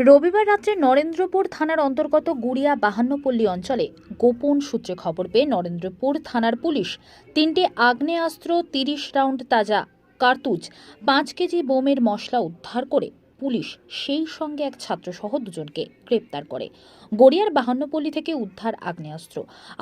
রবিবার রাত্রে নরেন্দ্রপুর থানার অন্তর্গত গুড়িয়া বাহান্নপল্লী অঞ্চলে গোপন সূত্রে খবর পেয়ে নরেন্দ্রপুর থানার পুলিশ 3টে আগ্নেয়াস্ত্র, 30 রাউন্ড তাজা কার্তুজ, 5 কেজি বোমের মশলা উদ্ধার করে পুলিশ সেই সঙ্গে এক ছাত্রসহ দুজনকে গ্রেপ্তার করে। গড়িয়ার বাহান্নপল্লী থেকে উদ্ধার আগ্নেয়াস্ত্র।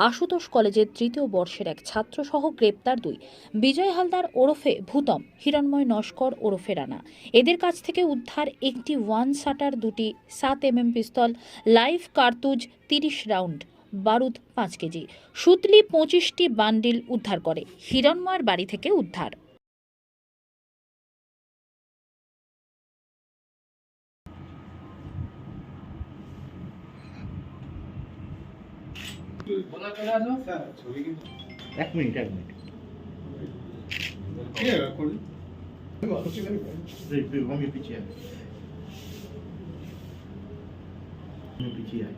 আশুতোষ কলেজের 3য় বর্ষের এক ছাত্রসহ গ্রেপ্তার 2 বিজয় হালদার ওরফে ভূতম, হিরণময় নস্কর ওরফে রানা। এদের কাছ থেকে উদ্ধার একটি 1 শাটার, 2টি 7mm পিস্তল, লাইভ কার্তুজ 30 রাউন্ড, বারুদ 5 কেজি, সুতলি 25টি বান্ডিল উদ্ধার করে হিরণময়ের বাড়ি থেকে উদ্ধার। এক মিনিট আমি পিছিয়ে আয়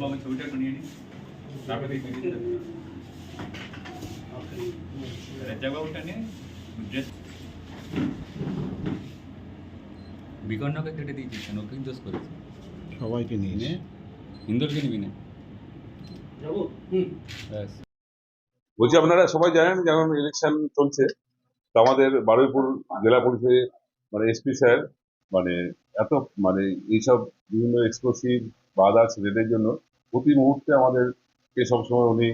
আমি ছবিটা নিয়ে নিই তারপরে রাজাবাবুটা নিয়ে ড্রেস বিকর্ণকে কেটে দিয়েছিস কেন? ওকে দোষ করেছে, সবাইকে নিয়ে ইন্দোরকে নিবি না। বলছি আপনারা সবাই জানেন যেমন ইলেকশন চলছে, তো আমাদের বারুইপুর জেলা পুলিশে মানে এসপি স্যার মানে এত মানে এইসব বিভিন্ন এক্সপ্লোসিভ বা আদার্স রেডের জন্য প্রতি মুহূর্তে আমাদেরকে সবসময় উনি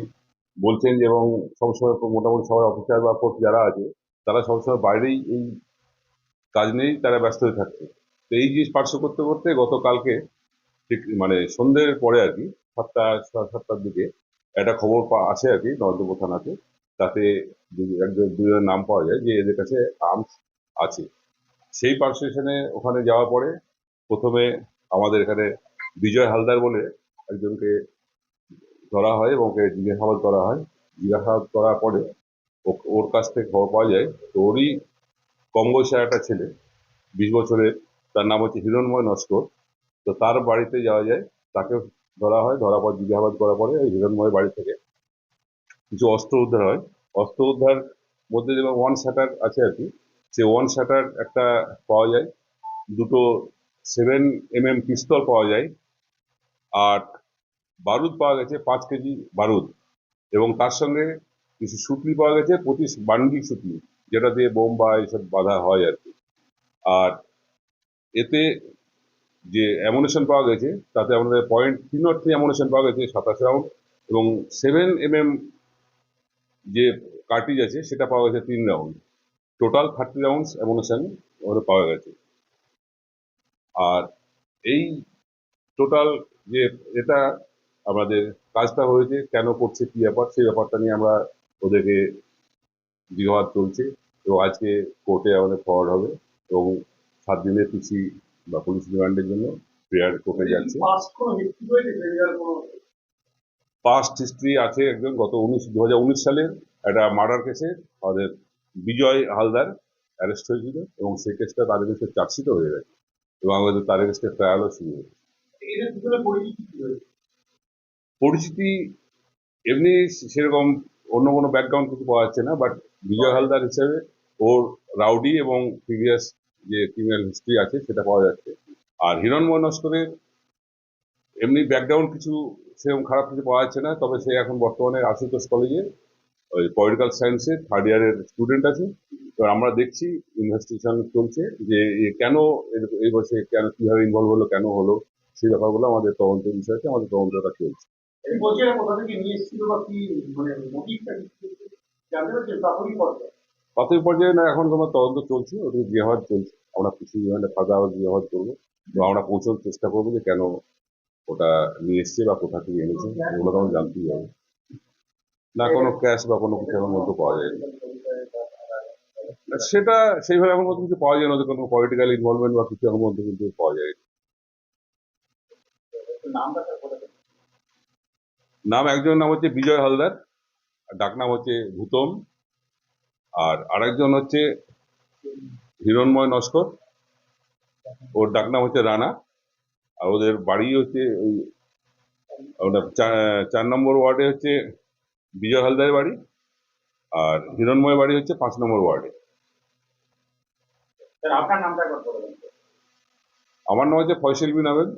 বলছেন যে, এবং সবসময় মোটামুটি সবাই অফিসার বা ফোর্স যারা আছে তারা সবসময় বাইরেই এই কাজ নিয়েই তারা ব্যস্ত হয়ে থাকছে। তো এই জিনিস পার্শ্ব করতে করতে গতকালকে ঠিক মানে সন্ধ্যের পরে আর কি 7টা 7:30টার দিকে একটা খবর আসে আর কি নরেন্দ্রপুর থানাতে। তাতে দুজনের নাম পাওয়া যায় যে এদের কাছে আর্মস আছে। সেই পার্সেশনে ওখানে যাওয়ার পরে প্রথমে আমাদের এখানে বিজয় হালদার বলে একজনকে ধরা হয় এবং ওকে জিজ্ঞাসাবাদ করা হয়। জিজ্ঞাসাবাদ করার পরে ওর কাছ থেকে খবর পাওয়া যায় তো ওরই কম বয়সের একটা ছেলে 20 বছরের, তার নাম হচ্ছে হিরণময় নস্কর। তো তার বাড়িতে যাওয়া যায়, তাকে ধরা হয়। ধরার পর জিজ্ঞাসাবাদ করার পরে ওই হিরণময়ের বাড়ি থেকে কিছু অস্ত্র উদ্ধার হয়। অস্ত্র উদ্ধার মধ্যে যেমন 1 শাটার আছে আর কি, সে 1 শাটার একটা পাওয়া যায়, 2টো 7mm পিস্তল পাওয়া যায়, আর বারুদ পাওয়া গেছে 5 কেজি বারুদ, এবং তার সঙ্গে কিছু সুতলি পাওয়া গেছে, 25 বান্ডিল সুতলি, যেটা দিয়ে বোম বা এইসব বাঁধা হয় আর কি। আর এতে যে অ্যামুনেশন পাওয়া গেছে তাতে আমাদের .303 অ্যামুনেশন পাওয়া গেছে 27 রাউন্ড, এবং 7mm যে কার্টিজ আছে সেটা পাওয়া গেছে 3 রাউন্ড। টোটাল 30 রাউন্ডস অ্যামুনেশন ওখানে পাওয়া গেছে। আর এই টোটাল যে এটা আমাদের কাজটা হয়েছে কেন করছে কি ব্যাপার, সেই ব্যাপারটা নিয়ে আমরা ওদেরকে জিজ্ঞাসাবাদ চলছে, এবং আজকে কোর্টে আমাদের ফরওয়ার্ড হবে এবং 7 দিনের পিসি বা পুলিশ রিমান্ডের জন্য প্রেয়ার কোর্টে যাচ্ছে। পাস্ট হিস্ট্রি আছে একজন, গত 2019 সালের একটা মার্ডার কেসে আমাদের বিজয় হালদার অ্যারেস্ট হয়েছিল, এবং সেই কেসটা তার এগেন্সে চার্জশিটও হয়ে গেছে, এবং আমাদের তার এগেন্সে ট্রায়ালও শুরু হয়েছে। পরিচিতি এমনি সেরকম অন্য কোনো ব্যাকগ্রাউন্ড কিছু পাওয়া যাচ্ছে না, বাট বিজয় হালদার হিসেবে ওর রাউডি এবং প্রিভিয়াস যে ক্রিমিনাল হিস্ট্রি আছে সেটা পাওয়া যাচ্ছে। আর হিরণময় নস্করের এমনি ব্যাকগ্রাউন্ড কিছু সেরকম খারাপ কিছু পাওয়া যাচ্ছে না, তবে সে এখন বর্তমানে আশুতোষ কলেজে ওই পলিটিক্যাল সায়েন্সে 3rd ইয়ারের স্টুডেন্ট আছে। এবার আমরা দেখছি, ইনভেস্টিগেশন চলছে যে কেন এই বছর কেন কিভাবে ইনভলভ হলো, কেন হলো, সেই ব্যাপারগুলো আমাদের তদন্তের বিষয় আছে, আমাদের তদন্তটা চলছে। প্রাথমিক পর্যায়ে না, এখন তোমার তদন্ত চলছে, ওদের জিজ্ঞাসাবাদ চলছে। আমরা কিছু ফাঁকা জিজ্ঞাসাবাদ করবো, এবং আমরা পৌঁছানোর চেষ্টা করবো যে কেন ওটা নিয়ে এসছে বা কোথা থেকে এনেছে, এগুলো তো আমরা জানতেই হবে। না কোনো ক্যাশ বা কোনো কিছু এমন মধ্যে পাওয়া যায়নি, সেটা সেইভাবে এমন মধ্যে কিছু পাওয়া যায় না, ওদের কোনো পলিটিক্যাল ইনভলভমেন্ট বা কিছু এমন মধ্যে কিন্তু পাওয়া যায়। নাম একজনের নাম হচ্ছে বিজয় হালদার, ডাকনাম হচ্ছে ভূতম, আর আরেকজন হচ্ছে হিরণময় নস্কর, ওর ডাকনাম হচ্ছে রানা। আর ওদের বাড়ি হচ্ছে ওই ওটা 4 নম্বর ওয়ার্ডে হচ্ছে বিজয় হালদারের বাড়ি, আর হিরণময় বাড়ি হচ্ছে 5 নম্বর ওয়ার্ডে। স্যার আপনার নামটা একবার বলে দেন। আমার নাম হচ্ছে ফয়সল বিন আবেদ।